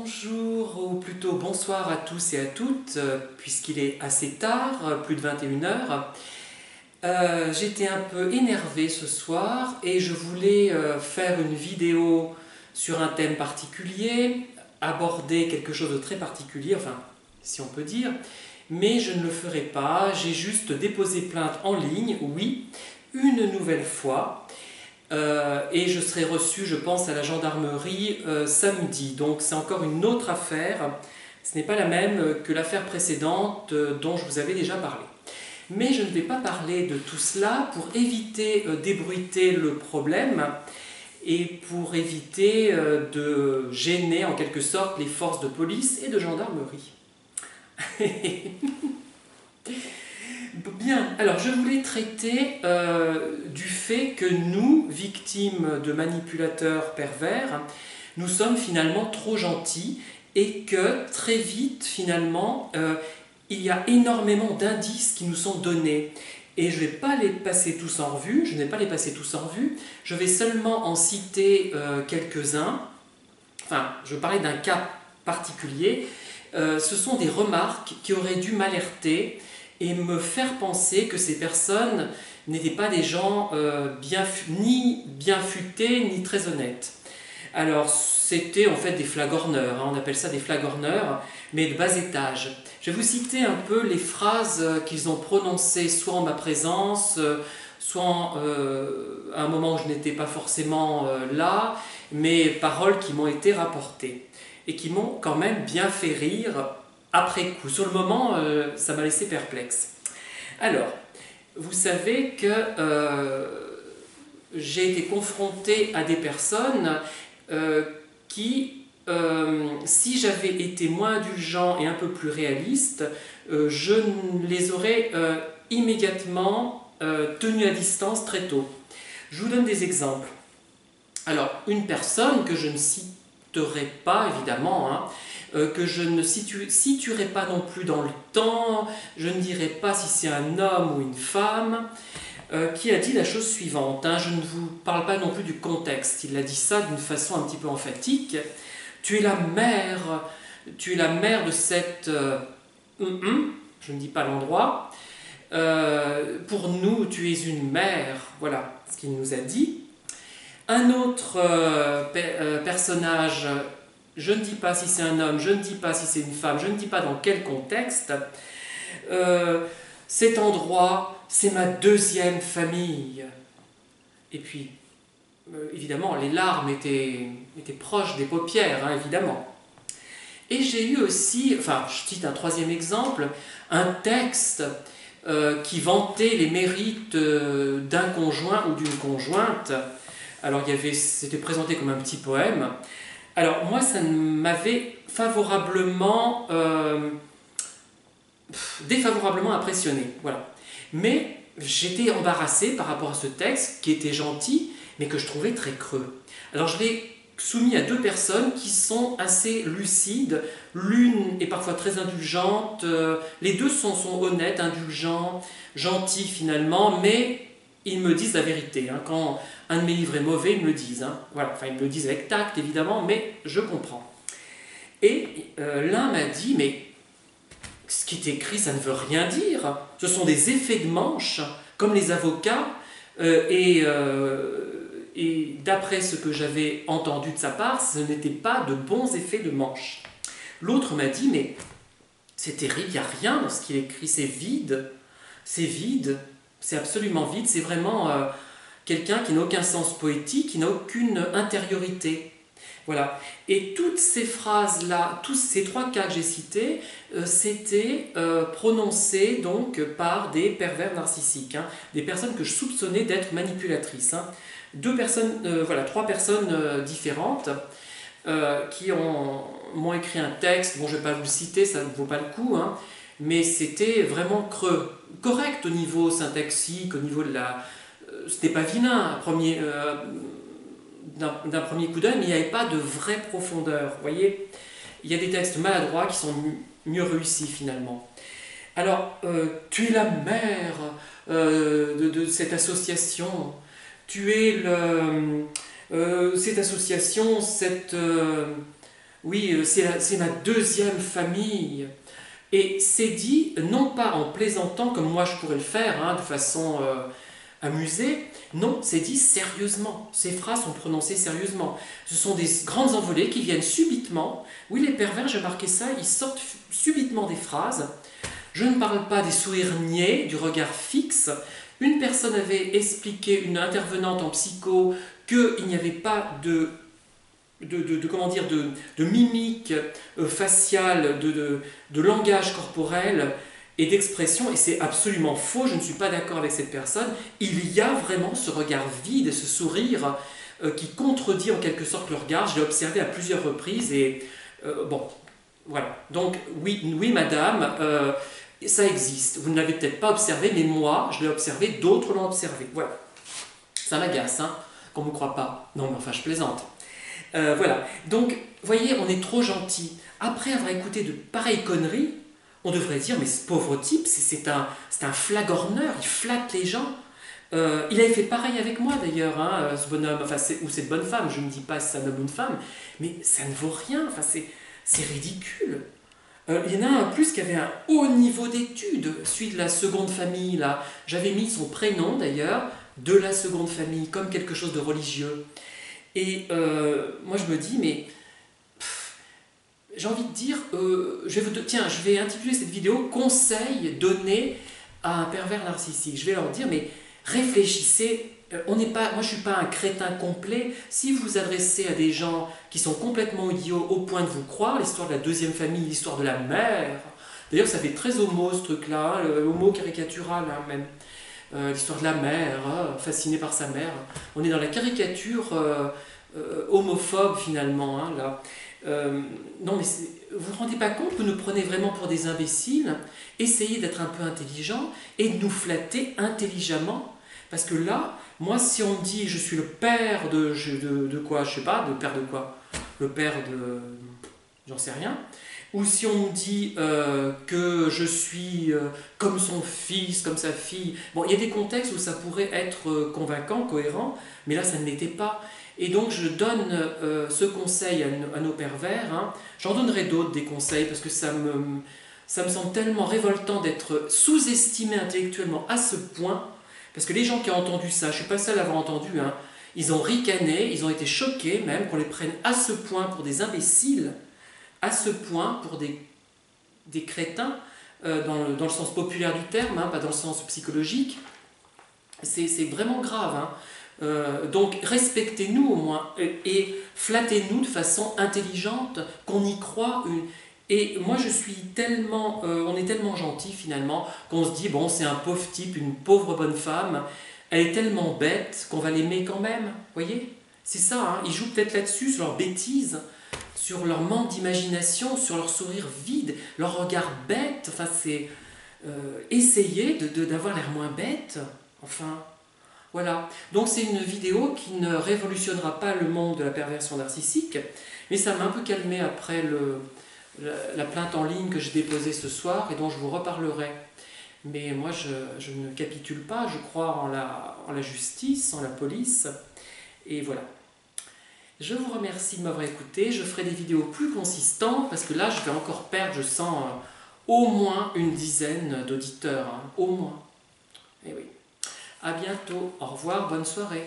Bonjour, ou plutôt bonsoir à tous et à toutes, puisqu'il est assez tard, plus de 21 heures. J'étais un peu énervé ce soir et je voulais faire une vidéo sur un thème particulier, aborder quelque chose de très particulier, enfin, si on peut dire, mais je ne le ferai pas, j'ai juste déposé plainte en ligne, oui, une nouvelle fois. Et je serai reçu, je pense, à la gendarmerie samedi. Donc c'est encore une autre affaire. Ce n'est pas la même que l'affaire précédente dont je vous avais déjà parlé. Mais je ne vais pas parler de tout cela pour éviter d'ébruiter le problème et pour éviter de gêner en quelque sorte les forces de police et de gendarmerie. Bien, alors je voulais traiter du fait que nous, victimes de manipulateurs pervers, nous sommes finalement trop gentils et que très vite, finalement, il y a énormément d'indices qui nous sont donnés. Et je ne vais pas les passer tous en revue, je vais seulement en citer quelques-uns. Enfin, je vais parler d'un cas particulier. Ce sont des remarques qui auraient dû m'alerter et me faire penser que ces personnes n'étaient pas des gens ni bien futés, ni très honnêtes. Alors, c'était en fait des flagorneurs, on appelle ça des flagorneurs, mais de bas étage. Je vais vous citer un peu les phrases qu'ils ont prononcées, soit en ma présence, soit à un moment où je n'étais pas forcément là, mais paroles qui m'ont été rapportées et qui m'ont quand même bien fait rire après coup. Sur le moment, ça m'a laissé perplexe. Alors, vous savez que j'ai été confronté à des personnes qui, si j'avais été moins indulgent et un peu plus réaliste, je les aurais immédiatement tenus à distance très tôt. Je vous donne des exemples. Alors, une personne que je ne citerai pas, évidemment, hein, que je ne situerai pas non plus dans le temps, je ne dirai pas si c'est un homme ou une femme, qui a dit la chose suivante. Hein, je ne vous parle pas non plus du contexte, il a dit ça d'une façon un petit peu emphatique. Tu es la mère de cette... je ne dis pas l'endroit. Pour nous, tu es une mère. Voilà ce qu'il nous a dit. Un autre personnage, je ne dis pas si c'est un homme, je ne dis pas si c'est une femme, je ne dis pas dans quel contexte. Cet endroit, c'est ma deuxième famille. Et puis, évidemment, les larmes étaient proches des paupières, hein, évidemment. Et j'ai eu aussi, enfin, je cite un troisième exemple, un texte qui vantait les mérites d'un conjoint ou d'une conjointe. Alors, c'était présenté comme un petit poème. Alors, moi, ça m'avait défavorablement impressionné. Voilà. Mais j'étais embarrassé par rapport à ce texte qui était gentil, mais que je trouvais très creux. Alors, je l'ai soumis à deux personnes qui sont assez lucides. L'une est parfois très indulgente. Les deux sont honnêtes, indulgents, gentils finalement, mais ils me disent la vérité. Hein. Quand un de mes livres est mauvais, ils me le disent. Hein. Voilà. Enfin, ils me le disent avec tact, évidemment, mais je comprends. Et l'un m'a dit, mais ce qui est écrit, ça ne veut rien dire. Ce sont des effets de manche, comme les avocats, et d'après ce que j'avais entendu de sa part, ce n'étaient pas de bons effets de manche. L'autre m'a dit, mais c'est terrible, il n'y a rien dans ce qu'il écrit, c'est vide, c'est absolument vide, c'est vraiment quelqu'un qui n'a aucun sens poétique, qui n'a aucune intériorité. Voilà. Et toutes ces phrases-là, tous ces trois cas que j'ai cités, c'était prononcé donc par des pervers narcissiques, hein, des personnes que je soupçonnais d'être manipulatrices. Hein. Trois personnes différentes qui m'ont écrit un texte. Bon, je ne vais pas vous le citer, ça ne vaut pas le coup, hein, mais c'était vraiment creux, correct au niveau syntaxique, au niveau de la... c'était pas vilain, d'un premier coup d'œil, mais il n'y avait pas de vraie profondeur. Vous voyez, il y a des textes maladroits qui sont mieux réussis finalement. Alors, tu es la mère de cette association, tu es cette association, Oui, c'est ma deuxième famille. Et c'est dit, non pas en plaisantant comme moi je pourrais le faire, hein, de façon amusée, non, c'est dit sérieusement. Ces phrases sont prononcées sérieusement. Ce sont des grandes envolées qui viennent subitement. Oui, les pervers, j'ai marqué ça, ils sortent subitement des phrases. Je ne parle pas des sourires niais, du regard fixe. Une personne avait expliqué, une intervenante en psycho, qu'il n'y avait pas comment dire, de mimique faciale, de langage corporel et d'expression, et c'est absolument faux, je ne suis pas d'accord avec cette personne. Il y a vraiment ce regard vide, ce sourire qui contredit en quelque sorte le regard. Je l'ai observé à plusieurs reprises, et bon, voilà. Donc oui, oui madame, ça existe. Vous ne l'avez peut-être pas observé, mais moi, je l'ai observé, d'autres l'ont observé. Voilà. Ça m'agace, hein, qu'on ne me croit pas. Non, mais enfin, je plaisante. Voilà. Donc, vous voyez, on est trop gentil. Après avoir écouté de pareilles conneries, on devrait dire, mais ce pauvre type, c'est un flagorneur, il flatte les gens. Il avait fait pareil avec moi d'ailleurs, hein, ce bonhomme, enfin, ou cette bonne femme, je ne dis pas si c'est un homme ou une femme, mais ça ne vaut rien, enfin, c'est ridicule. Il y en a un en plus qui avait un haut niveau d'études, celui de la seconde famille, là. J'avais mis son prénom d'ailleurs, de la seconde famille, comme quelque chose de religieux. Et moi je me dis, mais j'ai envie de dire, tiens, je vais intituler cette vidéo Conseil donné à un pervers narcissique. Je vais leur dire, mais réfléchissez, moi je ne suis pas un crétin complet. Si vous vous adressez à des gens qui sont complètement idiots au point de vous croire, l'histoire de la deuxième famille, l'histoire de la mère, d'ailleurs ça fait très homo ce truc-là, hein, homo caricatural hein, même. L'histoire de la mère, fascinée par sa mère. On est dans la caricature homophobe finalement, hein, là. Non mais vous vous rendez pas compte que vous nous prenez vraiment pour des imbéciles? Essayez d'être un peu intelligent et de nous flatter intelligemment. Parce que là, moi si on me dit je suis le père de quoi, je sais pas, de père de quoi? Le père de... j'en sais rien. Ou si on me dit que je suis comme son fils, comme sa fille. Bon, il y a des contextes où ça pourrait être convaincant, cohérent, mais là, ça ne l'était pas. Et donc, je donne ce conseil à nos pervers. Hein. J'en donnerai d'autres, des conseils, parce que ça me semble tellement révoltant d'être sous-estimé intellectuellement à ce point. Parce que les gens qui ont entendu ça, je ne suis pas seul à avoir entendu, hein, ils ont ricané, ils ont été choqués même qu'on les prenne à ce point pour des imbéciles, à ce point pour des crétins, dans le sens populaire du terme, hein, pas dans le sens psychologique. C'est vraiment grave. Hein. Donc respectez-nous au moins et flattez-nous de façon intelligente, qu'on y croit. Et moi je suis tellement, on est tellement gentil finalement qu'on se dit bon c'est un pauvre type, une pauvre bonne femme, elle est tellement bête qu'on va l'aimer quand même, voyez? C'est ça, hein. Ils jouent peut-être là-dessus sur leur bêtise, sur leur manque d'imagination, sur leur sourire vide, leur regard bête. Enfin c'est essayer d'avoir l'air moins bête, enfin. Voilà, donc c'est une vidéo qui ne révolutionnera pas le monde de la perversion narcissique, mais ça m'a un peu calmé après la plainte en ligne que j'ai déposée ce soir et dont je vous reparlerai. Mais moi je ne capitule pas, je crois en la justice, en la police, et voilà. Je vous remercie de m'avoir écouté, je ferai des vidéos plus consistantes, parce que là je vais encore perdre, je sens, au moins une dizaine d'auditeurs, hein, au moins. Et oui. À bientôt, au revoir, bonne soirée.